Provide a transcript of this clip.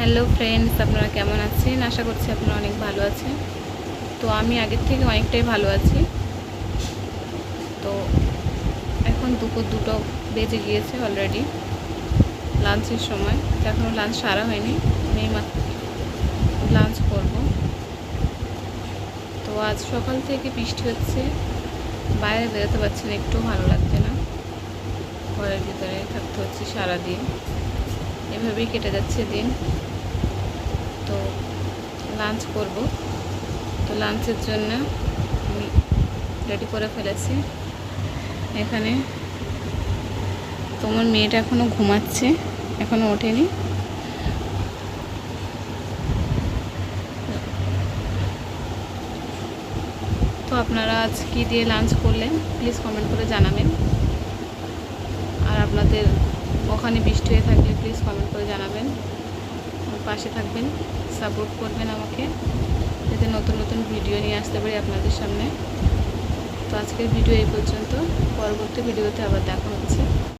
Hello friends, আপনারা কেমন আছেন? আশা করছি আপনারা অনেক ভালো আছেন। তো আমি আগের থেকে অনেকটাই ভালো আছি। তো এখন দুপুর 2টো বেজে গিয়েছে অলরেডি, লাঞ্চের সময়। তো এখনও লাঞ্চ সারা হয়নি, আমি লাঞ্চ করব। তো আজ সকাল থেকে বৃষ্টি হচ্ছে, বাইরে বেরোতে পারছি না, একটু ভালো লাগছে না, ঘরের ভিতরে থাকতে হচ্ছে সারাদিন। এভাবেই কেটে যাচ্ছে দিন। তো লাঞ্চ করব, তো লাঞ্চের জন্য আমি রেডি করে ফেলেছি। এখানে তোমার মেয়েটা এখনও ঘুমাচ্ছে, এখনও ওঠেনি। তো আপনারা আজ কী দিয়ে লাঞ্চ করলেন প্লিজ কমেন্ট করে জানাবেন। আর আপনাদের ওখানে বৃষ্টি হয়ে থাকলে প্লিজ কমেন্ট করে জানাবেন। পাশে থাকবেন, সাপোর্ট করবেন আমাকে, যাতে নতুন নতুন ভিডিও নিয়ে আসতে পারি আপনাদের সামনে। তো আজকের ভিডিও এই পর্যন্ত, পরবর্তী ভিডিওতে আবার দেখা হচ্ছে।